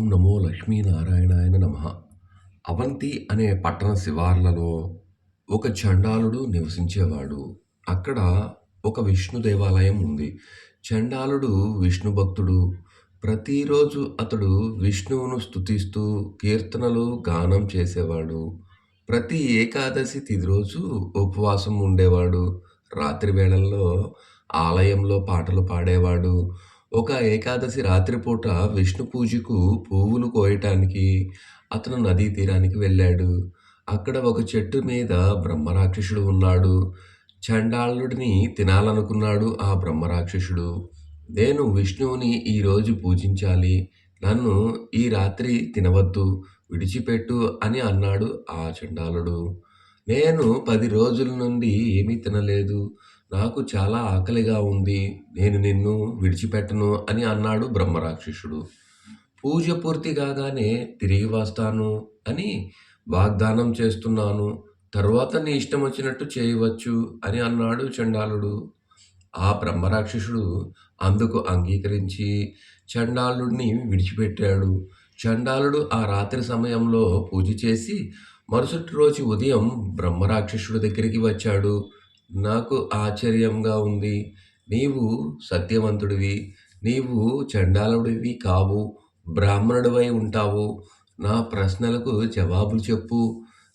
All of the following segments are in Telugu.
నమో లక్ష్మీనారాయణాయ నమః. అవంతి అనే పట్టణ శివార్లలో ఒక చండాలుడు నివసించేవాడు. అక్కడ ఒక విష్ణు దేవాలయం ఉంది. చండాలుడు విష్ణు భక్తుడు. ప్రతిరోజు అతడు విష్ణువును స్తుతిస్తూ కీర్తనలు గానం చేసేవాడు. ప్రతి ఏకాదశి తిథి రోజు ఉపవాసం ఉండేవాడు. రాత్రి వేళల్లో ఆలయంలో పాటలు పాడేవాడు. ఒక ఏకాదశి రాత్రిపూట విష్ణు పూజకు పువ్వులు కోయటానికి అతను నదీ తీరానికి వెళ్ళాడు. అక్కడ ఒక చెట్టు మీద బ్రహ్మరాక్షసుడు ఉన్నాడు. చండాలుడిని తినాలనుకున్నాడు ఆ బ్రహ్మరాక్షసుడు. నేను విష్ణువుని ఈరోజు పూజించాలి. నన్ను ఈ రాత్రి తినవద్దు, విడిచిపెట్టు అని అన్నాడు ఆ చండాలుడు. నేను 10 రోజుల నుండి ఏమీ తినలేదు. నాకు చాలా ఆకలిగా ఉంది. నేను నిన్ను విడిచిపెట్టను అని అన్నాడు బ్రహ్మరాక్షసుడు. పూజ పూర్తి కాగానే తిరిగి వస్తాను అని వాగ్దానం చేస్తున్నాను. తరువాత నీ ఇష్టం వచ్చినట్టు చేయవచ్చు అని అన్నాడు చండాలుడు. ఆ బ్రహ్మరాక్షసుడు అందుకు అంగీకరించి చండాలుడిని విడిచిపెట్టాడు. చండాలుడు ఆ రాత్రి సమయంలో పూజ చేసి మరుసటి రోజు ఉదయం బ్రహ్మరాక్షసుడి దగ్గరికి వచ్చాడు. నాకు ఆశ్చర్యంగా ఉంది. నీవు సత్యవంతుడివి. నీవు చండాలుడివి కావు. బ్రాహ్మణుడివై ఉంటావు. నా ప్రశ్నలకు జవాబులు చెప్పు.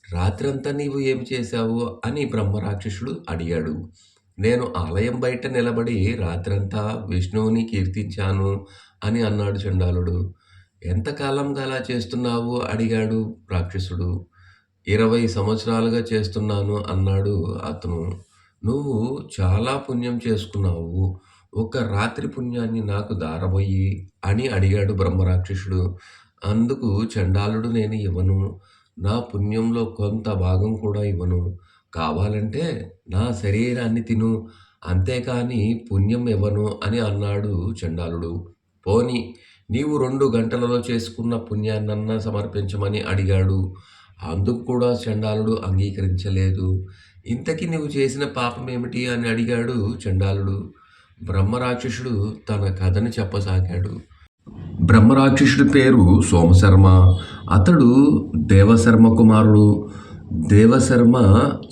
రాత్రంతా నీవు ఏమి చేశావు అని బ్రహ్మరాక్షసుడు అడిగాడు. నేను ఆలయం బయట నిలబడి రాత్రంతా విష్ణువుని కీర్తించాను అని అన్నాడు చండాలుడు. ఎంతకాలంగా అలా చేస్తున్నావు అడిగాడు రాక్షసుడు. 20 సంవత్సరాలుగా చేస్తున్నాను అన్నాడు అతను. నువ్వు చాలా పుణ్యం చేసుకున్నావు. ఒక రాత్రి పుణ్యాన్ని నాకు దారబోయి అని అడిగాడు బ్రహ్మరాక్షసుడు. అందుకు చండాలుడు నేను ఇవ్వను. నా పుణ్యంలో కొంత భాగం కూడా ఇవ్వను. కావాలంటే నా శరీరాన్ని తిను, అంతేకాని పుణ్యం ఇవ్వను అని అన్నాడు చండాలుడు. పోని నీవు 2 గంటలలో చేసుకున్న పుణ్యాన్నన్నా సమర్పించమని అడిగాడు. అందుకు కూడా చండాలుడు అంగీకరించలేదు. ఇంతకీ నువ్వు చేసిన పాపం ఏమిటి అని అడిగాడు చండాలుడు. బ్రహ్మరాక్షసుడు తన కథని చెప్పసాగాడు. బ్రహ్మరాక్షసుడి పేరు సోమశర్మ. అతడు దేవశర్మ కుమారుడు. దేవశర్మ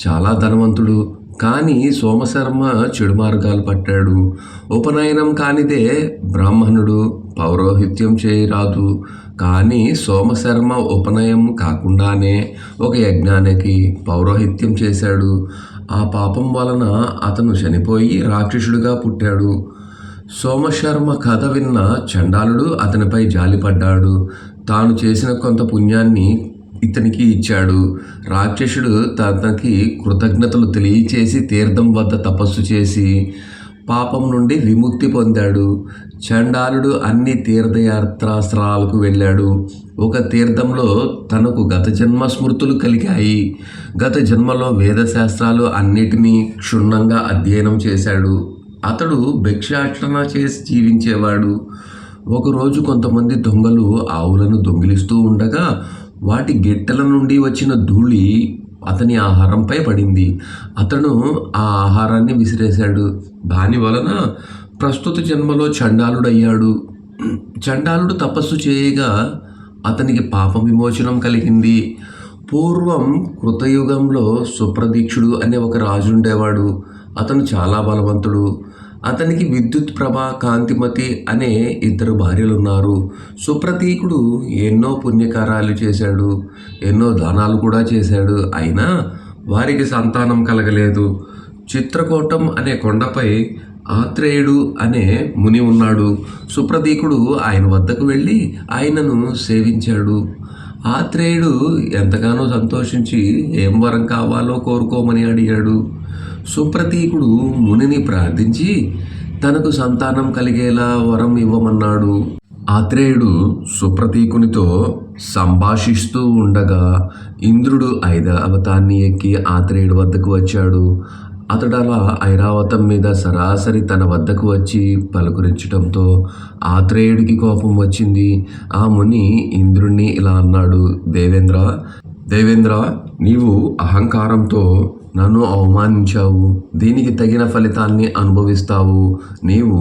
చాలా ధనవంతుడు. కానీ సోమశర్మ చెడు మార్గాలు పట్టాడు. ఉపనయనం కానిదే బ్రాహ్మణుడు, పౌరోహిత్యం చేయరాదు. కానీ సోమశర్మ ఉపనయం కాకుండానే ఒక యజ్ఞానికి పౌరోహిత్యం చేశాడు. ఆ పాపం వలన అతను చనిపోయి రాక్షసుడిగా పుట్టాడు. సోమశర్మ కథ విన్న చండాలుడు అతనిపై జాలిపడ్డాడు. తాను చేసిన కొంత పుణ్యాన్ని ఇతనికి ఇచ్చాడు. రాక్షసుడు తనకి కృతజ్ఞతలు తెలియచేసి తీర్థం వద్ద తపస్సు చేసి పాపం నుండి విముక్తి పొందాడు. చండాలుడు అన్ని తీర్థయాత్రాశ్రయాలకు వెళ్ళాడు. ఒక తీర్థంలో తనకు గత జన్మ స్మృతులు కలిగాయి. గత జన్మలో వేదశాస్త్రాలు అన్నిటినీ క్షుణ్ణంగా అధ్యయనం చేశాడు. అతడు భిక్షాటన చేసి జీవించేవాడు. ఒకరోజు కొంతమంది దొంగలు ఆవులను దొంగిలిస్తూ ఉండగా వాటి గిట్టల నుండి వచ్చిన ధూళి అతని ఆహారంపై పడింది. అతను ఆ ఆహారాన్ని విసిరేశాడు. దాని వలన ప్రస్తుత జన్మలో చండాలుడయ్యాడు. చండాలుడు తపస్సు చేయగా అతనికి పాప విమోచనం కలిగింది. పూర్వం కృతయుగంలో సుప్రదీక్షుడు అనే ఒక రాజు ఉండేవాడు. అతను చాలా బలవంతుడు. అతనికి విద్యుత్ ప్రభ, కాంతిమతి అనే 2 భార్యలున్నారు. సుప్రతీకుడు ఎన్నో పుణ్యకార్యాలు చేశాడు. ఎన్నో దానాలు కూడా చేశాడు. అయినా వారికి సంతానం కలగలేదు. చిత్రకూటం అనే కొండపై ఆత్రేయుడు అనే ముని ఉన్నాడు. సుప్రతీకుడు ఆయన వద్దకు వెళ్ళి ఆయనను సేవించాడు. ఆత్రేయుడు ఎంతగానో సంతోషించి ఏం వరం కావాలో కోరుకోమని అడిగాడు. సుప్రతీకుడు మునిని ప్రార్థించి తనకు సంతానం కలిగేలా వరం ఇవ్వమన్నాడు. ఆత్రేయుడు సుప్రతీకునితో సంభాషిస్తూ ఉండగా ఇంద్రుడు ఐరావతాన్ని ఎక్కి ఆత్రేయుడి వద్దకు వచ్చాడు. అతడు అలా ఐరావతం మీద సరాసరి తన వద్దకు వచ్చి పలుకరించడంతో ఆత్రేయుడికి కోపం వచ్చింది. ఆ ముని ఇంద్రుణ్ణి ఇలా అన్నాడు. దేవేంద్ర, నీవు అహంకారంతో నన్ను అవమానించావు. దీనికి తగిన ఫలితాన్ని అనుభవిస్తావు. నీవు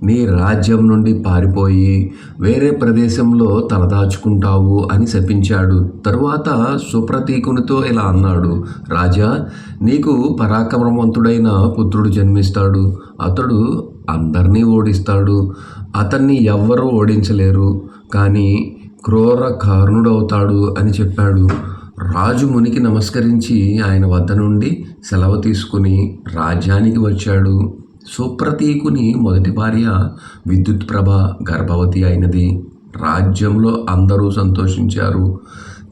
నీ రాజ్యం నుండి పారిపోయి వేరే ప్రదేశంలో తలదాచుకుంటావు అని శపించాడు. తరువాత సుప్రతీకునితో ఇలా అన్నాడు, రాజా, నీకు పరాక్రమవంతుడైన పుత్రుడు జన్మిస్తాడు. అతడు అందరినీ ఓడిస్తాడు. అతన్ని ఎవ్వరూ ఓడించలేరు, కానీ క్రూర కారుణుడవుతాడు అని చెప్పాడు. రాజు మునికి నమస్కరించి ఆయన వద్ద నుండి సెలవు తీసుకుని రాజ్యానికి వచ్చాడు. సుప్రతీకుని మొదటి భార్య విద్యుత్ప్రభ గర్భవతి అయినది. రాజ్యంలో అందరూ సంతోషించారు.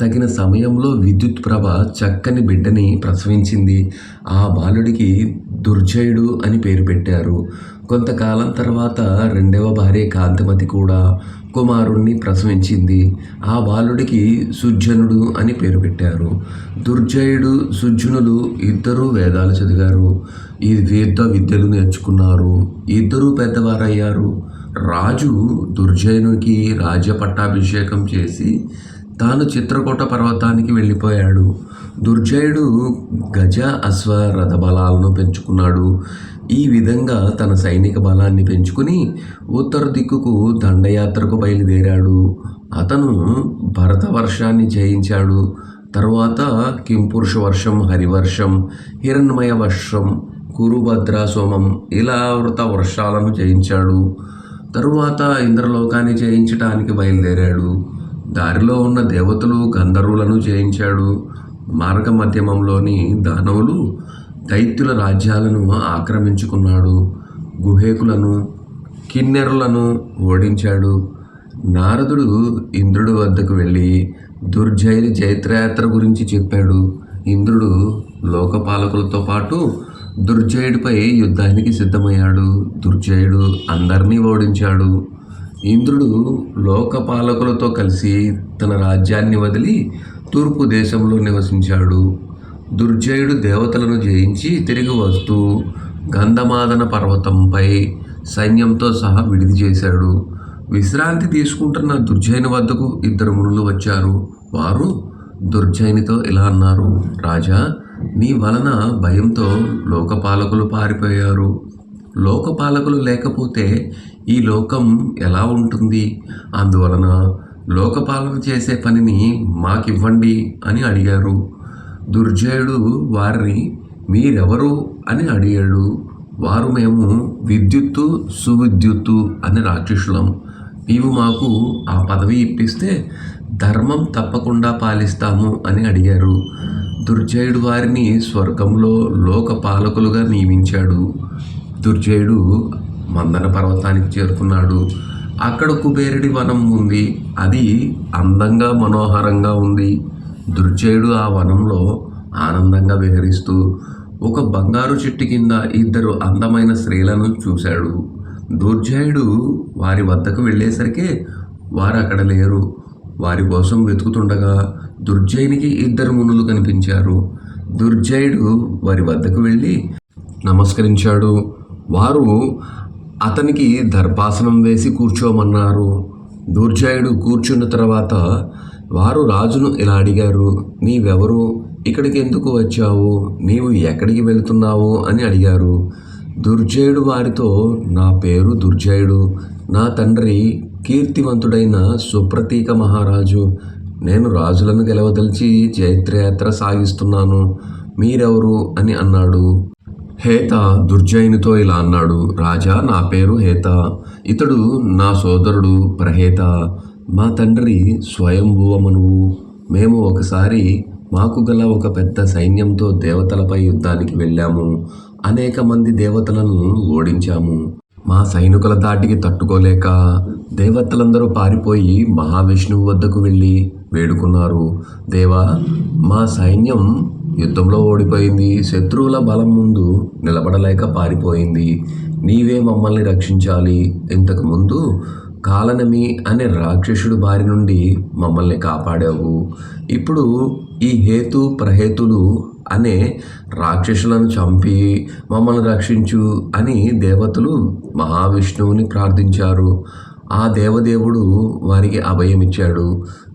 తగిన సమయంలో విద్యుత్ప్రభ చక్కని బిడ్డని ప్రసవించింది. ఆ బాలుడికి దుర్జయుడు అని పేరు పెట్టారు. కొంతకాలం తర్వాత రెండవ భార్య కాంతిమతి కూడా కుమారుణ్ణి ప్రసవించింది. ఆ బాలుడికి సుజ్జనుడు అని పేరు పెట్టారు. దుర్జయుడు సుజ్జనులు ఇద్దరూ వేదాలు చదివారు. ఈ యుద్ధ విద్యలు నేర్చుకున్నారు. ఇద్దరూ పెద్దవారయ్యారు. రాజు దుర్జయునికి రాజ్య పట్టాభిషేకం చేసి తాను చిత్రకూట పర్వతానికి వెళ్ళిపోయాడు. దుర్జయుడు గజ అశ్వ రథ బలాలను పెంచుకున్నాడు. ఈ విధంగా తన సైనిక బలాన్ని పెంచుకుని ఉత్తర దిక్కుకు దండయాత్రకు బయలుదేరాడు. అతను భరత వర్షాన్ని జయించాడు. తరువాత కింపురుష వర్షం, హరివర్షం, హిరణ్మయ వర్షం, కురుభద్ర సోమం ఇలా వృత వర్షాలను జయించాడు. తరువాత ఇంద్రలోకాన్ని జయించటానికి బయలుదేరాడు. దారిలో ఉన్న దేవతలు గంధర్వులను జయించాడు. మార్గ మధ్యమంలోని దానవులు దైత్యుల రాజ్యాలను ఆక్రమించుకున్నాడు. గుహేకులను కిన్నెరులను ఓడించాడు. నారదుడు ఇంద్రుడి వద్దకు వెళ్ళి దుర్జయుని జైత్రయాత్ర గురించి చెప్పాడు. ఇంద్రుడు లోకపాలకులతో పాటు దుర్జయుడిపై యుద్ధానికి సిద్ధమయ్యాడు. దుర్జయుడు అందరినీ ఓడించాడు. ఇంద్రుడు లోకపాలకులతో కలిసి తన రాజ్యాన్ని వదిలి తూర్పు దేశంలో నివసించాడు. దుర్జయుడు దేవతలను జయించి తిరిగి వస్తూ గంధమాదన పర్వతంపై సైన్యంతో సహా విడిది చేశాడు. విశ్రాంతి తీసుకుంటున్న దుర్జయుని వద్దకు ఇద్దరు మునులు వచ్చారు. వారు దుర్జయునితో ఇలా అన్నారు, రాజా, నీ వలన భయంతో లోకపాలకులు పారిపోయారు. లోకపాలకులు లేకపోతే ఈ లోకం ఎలా ఉంటుంది? అందువలన లోకపాలన చేసే పనిని మాకివ్వండి అని అడిగారు. దుర్జయుడు వారిని మీరెవరు అని అడిగాడు. వారు మేము విద్యుత్తు సువిద్యుత్తు అనే రాక్షసులం. నీవు మాకు ఆ పదవి ఇప్పిస్తే ధర్మం తప్పకుండా పాలిస్తాము అని అడిగారు. దుర్జయుడు వారిని స్వర్గంలో లోకపాలకులుగా నియమించాడు. దుర్జయుడు మందన పర్వతానికి చేరుకున్నాడు. అక్కడ కుబేరుడి వనం ఉంది. అది అందంగా మనోహరంగా ఉంది. దుర్జయుడు ఆ వనంలో ఆనందంగా విహరిస్తూ ఒక బంగారు చెట్టు కింద ఇద్దరు అందమైన స్త్రీలను చూశాడు. దుర్జయుడు వారి వద్దకు వెళ్ళేసరికి వారు అక్కడ లేరు. వారి కోసం వెతుకుతుండగా దుర్జయునికి ఇద్దరు మునులు కనిపించారు. దుర్జయుడు వారి వద్దకు వెళ్ళి నమస్కరించాడు. వారు అతనికి దర్భాసనం వేసి కూర్చోమన్నారు. దుర్జయుడు కూర్చున్న తర్వాత వారు రాజును ఇలా అడిగారు, నీవెవరు? ఇక్కడికి ఎందుకు వచ్చావు? నీవు ఎక్కడికి వెళ్తున్నావు అని అడిగారు. దుర్జయుడు వారితో, నా పేరు దుర్జయుడు. నా తండ్రి కీర్తివంతుడైన సుప్రతీక మహారాజు. నేను రాజులను గెలవదలిచి జైత్రయాత్ర సాగిస్తున్నాను. మీరెవరు అని అన్నాడు. హేత దుర్జయునితో ఇలా అన్నాడు, రాజా, నా పేరు హేత. ఇతడు నా సోదరుడు ప్రహేత. మా తండ్రి స్వయంభువమనువు. మేము ఒకసారి మాకు గల ఒక పెద్ద సైన్యంతో దేవతలపై యుద్ధానికి వెళ్ళాము. అనేక మంది దేవతలను ఓడించాము. మా సైనికుల దాటికి తట్టుకోలేక దేవతలందరూ పారిపోయి మహావిష్ణువు వద్దకు వెళ్ళి వేడుకున్నారు. దేవా, మా సైన్యం యుద్ధంలో ఓడిపోయింది. శత్రువుల బలం ముందు నిలబడలేక పారిపోయింది. నీవే మమ్మల్ని రక్షించాలి. ఇంతకుముందు కాలనమి అనే రాక్షసుడు బారి నుండి మమ్మల్ని కాపాడావు. ఇప్పుడు ఈ హేతు ప్రహేతులు అనే రాక్షసులను చంపి మమ్మల్ని రక్షించు అని దేవతలు మహావిష్ణువుని ప్రార్థించారు. ఆ దేవదేవుడు వారికి అభయమిచ్చాడు.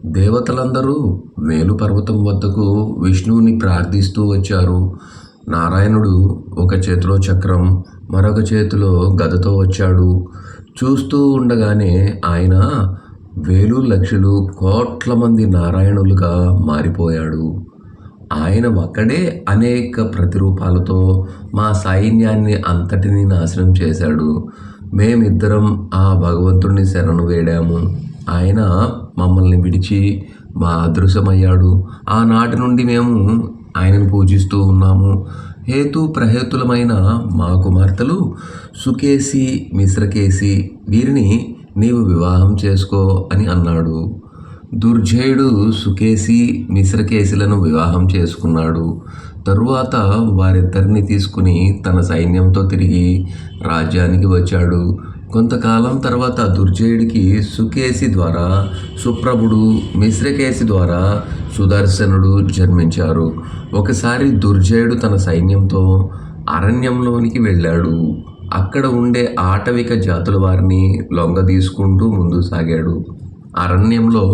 దేవతలందరూ మేలు పర్వతం వద్దకు విష్ణువుని ప్రార్థిస్తూ వచ్చారు. నారాయణుడు ఒక చేతిలో చక్రం, మరొక చేతిలో గదతో వచ్చాడు. చూస్తూ ఉండగానే ఆయన వేలు లక్షలు కోట్ల మంది నారాయణులుగా మారిపోయాడు. ఆయన ఒక్కడే అనేక ప్రతిరూపాలతో మా సైన్యాన్ని అంతటినీ నాశనం చేశాడు. మేమిద్దరం ఆ భగవంతుడిని శరణు వేడాము. ఆయన మమ్మల్ని విడిచి మా అదృశ్యమయ్యాడు. ఆనాటి నుండి మేము ఆయనను పూజిస్తూ ఉన్నాము. హేతు ప్రహేతులమైన మా కుమార్తెలు సుకేసి మిశ్రకేసి, వీరిని నీవు వివాహం చేసుకో అని అన్నాడు. దుర్జయుడు సుకేసి మిశ్రకేశులను వివాహం చేసుకున్నాడు. తరువాత వారిద్దరిని తీసుకుని తన సైన్యంతో తిరిగి రాజ్యానికి వచ్చాడు. కొంతకాలం తర్వాత దుర్జయుడికి సుకేసి ద్వారా సుప్రభుడు, మిశ్రకేశి ద్వారా సుదర్శనుడు జన్మించారు. ఒకసారి దుర్జయుడు తన సైన్యంతో అరణ్యంలోనికి వెళ్ళాడు. అక్కడ ఉండే ఆటవిక జాతుల వారిని లొంగ తీసుకుంటూ ముందు సాగాడు. అరణ్యంలో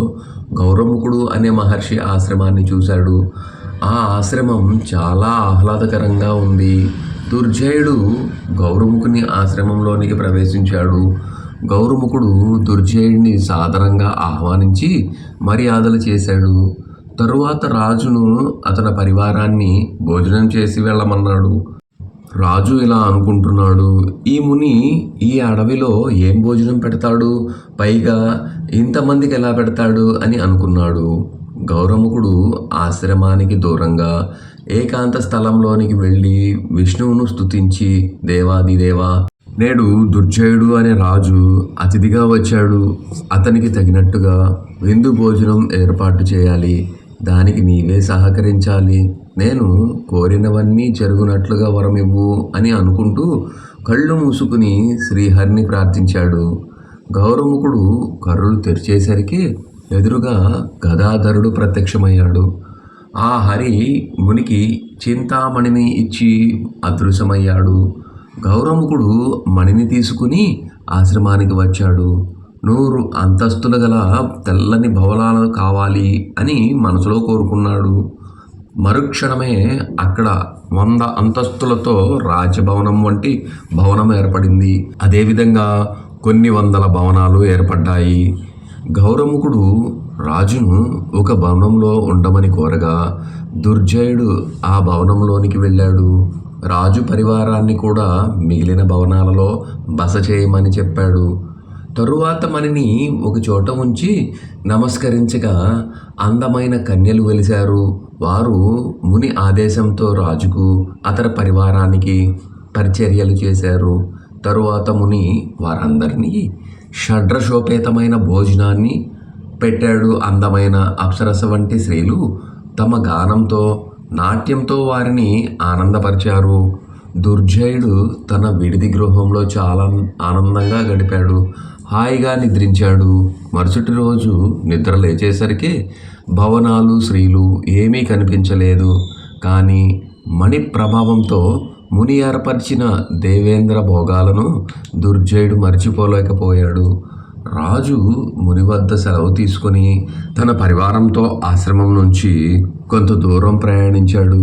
గౌరముఖుడు అనే మహర్షి ఆశ్రమాన్ని చూశాడు. ఆ ఆశ్రమం చాలా ఆహ్లాదకరంగా ఉంది. దుర్జయుడు గౌరముఖుని ఆశ్రమంలోనికి ప్రవేశించాడు. గౌరముఖుడు దుర్జయుడిని సాదరంగా ఆహ్వానించి మర్యాదలు చేశాడు. తరువాత రాజును అతని పరివారాన్ని భోజనం చేసి వెళ్ళమన్నాడు. రాజు ఇలా అనుకుంటున్నాడు, ఈ ముని ఈ అడవిలో ఏం భోజనం పెడతాడు, పైగా ఇంతమందికి ఎలా పెడతాడు అని అనుకున్నాడు. గౌరముఖుడు ఆశ్రమానికి దూరంగా ఏకాంత స్థలంలోనికి వెళ్ళి విష్ణువును స్తుతించి, దేవాదిదేవా, నేడు దుర్జయుడు అనే రాజు అతిథిగా వచ్చాడు. అతనికి తగినట్టుగా విందు భోజనం ఏర్పాటు చేయాలి. దానికి నీవే సహకరించాలి. నేను కోరినవన్నీ జరుగునట్లుగా వరమివ్వు అని అనుకుంటూ కళ్ళు మూసుకుని శ్రీహరిని ప్రార్థించాడు. గౌరముఖుడు కర్రులు తెరిచేసరికి ఎదురుగా గదాధరుడు ప్రత్యక్షమయ్యాడు. ఆ హరి మునికి చింతామణిని ఇచ్చి అదృశ్యమయ్యాడు. గౌరముఖుడు మణిని తీసుకుని ఆశ్రమానికి వచ్చాడు. 100 అంతస్తుల గల తెల్లని భవనాలు కావాలి అని మనసులో కోరుకున్నాడు. మరుక్షణమే అక్కడ 100 అంతస్తులతో రాజభవనం వంటి భవనం ఏర్పడింది. అదేవిధంగా కొన్ని వందల భవనాలు ఏర్పడ్డాయి. గౌరముఖుడు రాజును ఒక భవనంలో ఉండమని కోరగా దుర్జయుడు ఆ భవనంలోనికి వెళ్ళాడు. రాజు పరివారాన్ని కూడా మిగిలిన భవనాలలో బస చేయమని చెప్పాడు. తరువాత మణిని ఒక చోట ఉంచి నమస్కరించగా అందమైన కన్యలు వెలిశారు. వారు ముని ఆదేశంతో రాజుకు అతని పరివారానికి పరిచర్యలు చేశారు. తరువాత ముని వారందరినీ షడ్రశోపేతమైన భోజనాన్ని పెట్టాడు. అందమైన అప్సరస వంటి స్త్రీలు తమ గానంతో నాట్యంతో వారిని ఆనందపరిచారు. దుర్జయుడు తన విడిది గృహంలో చాలా ఆనందంగా గడిపాడు. హాయిగా నిద్రించాడు. మరుసటి రోజు నిద్ర లేచేసరికి భవనాలు, స్త్రీలు ఏమీ కనిపించలేదు. కానీ మణి ప్రభావంతో ముని ఏర్పరిచిన దేవేంద్ర భోగాలను దుర్జయుడు మర్చిపోలేకపోయాడు. రాజు ముని వద్ద సెలవు తీసుకుని తన పరివారంతో ఆశ్రమం నుంచి కొంత దూరం ప్రయాణించాడు.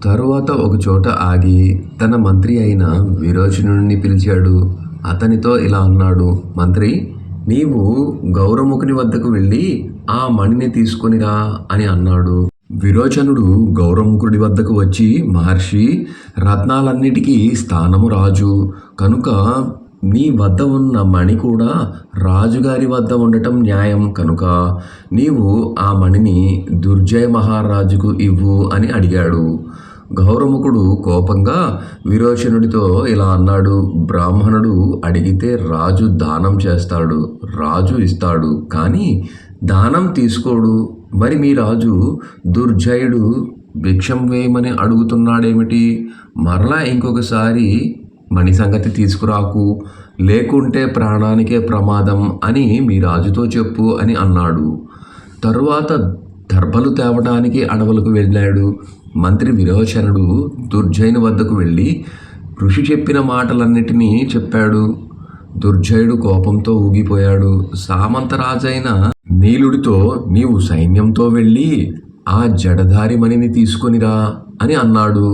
తరువాత ఒక చోట ఆగి తన మంత్రి అయిన విరోచనుడిని పిలిచాడు. అతనితో ఇలా అన్నాడు, మంత్రి, నీవు గౌరముఖుని వద్దకు వెళ్ళి ఆ మణిని తీసుకునిరా అని అన్నాడు. విరోచనుడు గౌరముఖుడి వద్దకు వచ్చి, మహర్షి, రత్నాలన్నిటికీ స్థానము రాజు కనుక నీ వద్ద ఉన్న మణి కూడా రాజుగారి వద్ద ఉండటం న్యాయం కనుక నీవు ఆ మణిని దుర్జయ మహారాజుకు ఇవ్వు అని అడిగాడు. గౌరముఖుడు కోపంగా విరోచనుడితో ఇలా అన్నాడు, బ్రాహ్మణుడు అడిగితే రాజు దానం చేస్తాడు, రాజు ఇస్తాడు, కానీ దానం తీసుకోడు. మరి మీ రాజు దుర్జయుడు భిక్షం వేయమని అడుగుతున్నాడేమిటి? మరలా ఇంకొకసారి మణి సంగతి తీసుకురాకు, లేకుంటే ప్రాణానికే ప్రమాదం అని మీ రాజుతో చెప్పు అని అన్నాడు. తరువాత దర్భలు తేవడానికి అడవులకు వెళ్ళాడు. మంత్రి విరోచనుడు దుర్జయుని వద్దకు వెళ్ళి ఋషి చెప్పిన మాటలన్నిటినీ చెప్పాడు. దుర్జయుడు కోపంతో ఊగిపోయాడు. సామంతరాజైన నీలుడితో నీవు సైన్యంతో వెళ్ళి ఆ జడధారి మణిని తీసుకొనిరా అని అన్నాడు.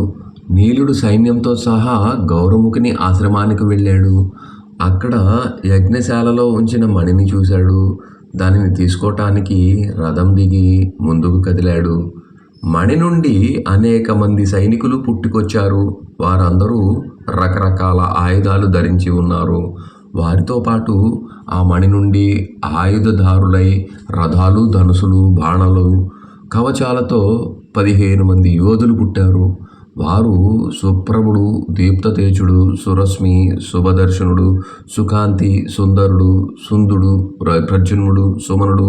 నీలుడు సైన్యంతో సహా గౌరముఖుని ఆశ్రమానికి వెళ్ళాడు. అక్కడ యజ్ఞశాలలో ఉంచిన మణిని చూశాడు. దానిని తీసుకోటానికి రథం దిగి ముందుకు కదిలాడు. మణి నుండి అనేక మంది సైనికులు పుట్టుకొచ్చారు. వారందరూ రకరకాల ఆయుధాలు ధరించి ఉన్నారు. వారితో పాటు ఆ మణి నుండి ఆయుధదారులై రథాలు, ధనుసులు, బాణాలు, కవచాలతో 15 మంది యోధులు పుట్టారు. వారు సుప్రభుడు, దీప్తతేజుడు, సురశ్మి, శుభదర్శనుడు, సుకాంతి, సుందరుడు, సుందుడు, ప్రద్యుమ్నుడు, సుమనుడు,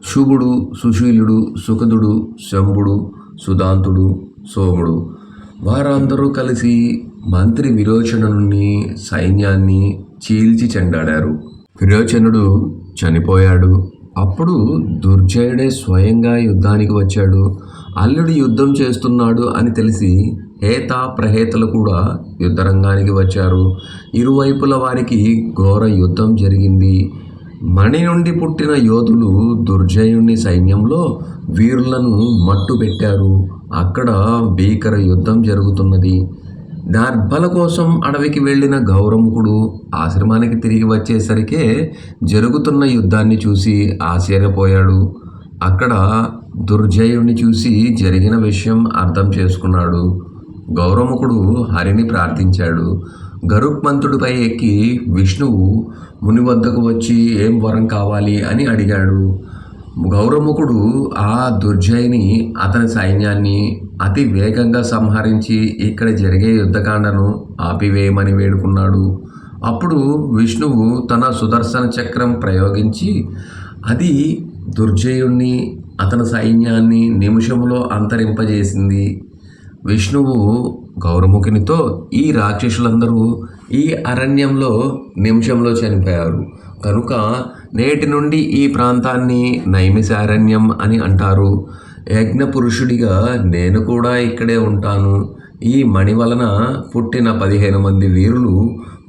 శుభుడు, సుశీలుడు, సుఖదుడు, శంభుడు, సుదాంతుడు, సోముడు. వారందరూ కలిసి మంత్రి విరోచనుని సైన్యాన్ని చీల్చి చెండాడారు. విరోచనుడు చనిపోయాడు. అప్పుడు దుర్జయుడే స్వయంగా యుద్ధానికి వచ్చాడు. అల్లుడు యుద్ధం చేస్తున్నాడు అని తెలిసి హేత, ప్రహేతలు కూడా యుద్ధరంగానికి వచ్చారు. ఇరువైపుల వారికి ఘోర యుద్ధం జరిగింది. మణి నుండి పుట్టిన యోధులు దుర్జయుని సైన్యంలో వీరులను మట్టు పెట్టారు. అక్కడ భీకర యుద్ధం జరుగుతున్నది. దర్భల కోసం అడవికి వెళ్ళిన గౌరముఖుడు ఆశ్రమానికి తిరిగి వచ్చేసరికే జరుగుతున్న యుద్ధాన్ని చూసి ఆశ్చర్యపోయాడు. అక్కడ దుర్జయుణ్ణి చూసి జరిగిన విషయం అర్థం చేసుకున్నాడు. గౌరముఖుడు హరిని ప్రార్థించాడు. గరుత్మంతుడిపై ఎక్కి విష్ణువు ముని వద్దకు వచ్చి ఏం వరం కావాలి అని అడిగాడు. గౌరముఖుడు ఆ దుర్జయుని, అతని సైన్యాన్ని అతి వేగంగా సంహరించి ఇక్కడ జరిగే యుద్ధకాండను ఆపివేయమని వేడుకున్నాడు. అప్పుడు విష్ణువు తన సుదర్శన చక్రం ప్రయోగించి అది దుర్జయుణ్ణి, అతని సైన్యాన్ని నిమిషంలో అంతరింపజేసింది. విష్ణువు గౌరముఖునితో ఈ రాక్షసులందరూ ఈ అరణ్యంలో నిమిషంలో చనిపోయారు కనుక నేటి నుండి ఈ ప్రాంతాన్ని నైమిషారణ్యం అని అంటారు. యజ్ఞ పురుషుడిగా నేను కూడా ఇక్కడే ఉంటాను. ఈ మణి వలన పుట్టిన 15 మంది వీరులు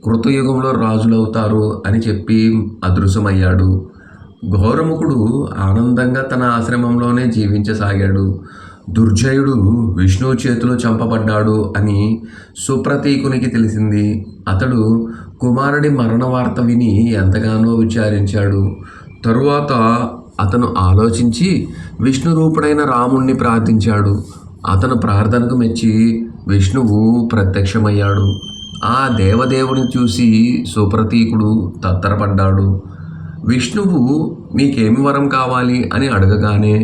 కృతయుగంలో రాజులవుతారు అని చెప్పి అదృశ్యమయ్యాడు. ఘోరముఖుడు ఆనందంగా తన ఆశ్రమంలోనే జీవించసాగాడు. దుర్జయుడు విష్ణువు చేతిలో చంపబడ్డాడు అని సుప్రతీకునికి తెలిసింది. అతడు కుమారుడి మరణ వార్త విని ఎంతగానో విచారించాడు. తరువాత అతను ఆలోచించి విష్ణు రూపుడైన రాముణ్ణి ప్రార్థించాడు. అతను ప్రార్థనకు మెచ్చి విష్ణువు ప్రత్యక్షమయ్యాడు. ఆ దేవదేవుని చూసి సుప్రతీకుడు తత్తరపడ్డాడు. విష్ణువు నీకేమి వరం కావాలి అని అడగగానే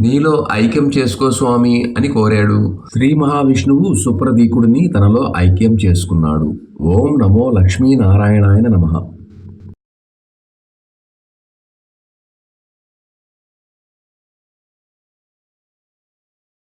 నీలో ఐక్యం చేసుకో స్వామి అని కోరాడు. శ్రీ మహావిష్ణువు సుప్రతీకుడిని తనలో ఐక్యం చేసుకున్నాడు. ఓం నమో లక్ష్మీనారాయణాయ నమః.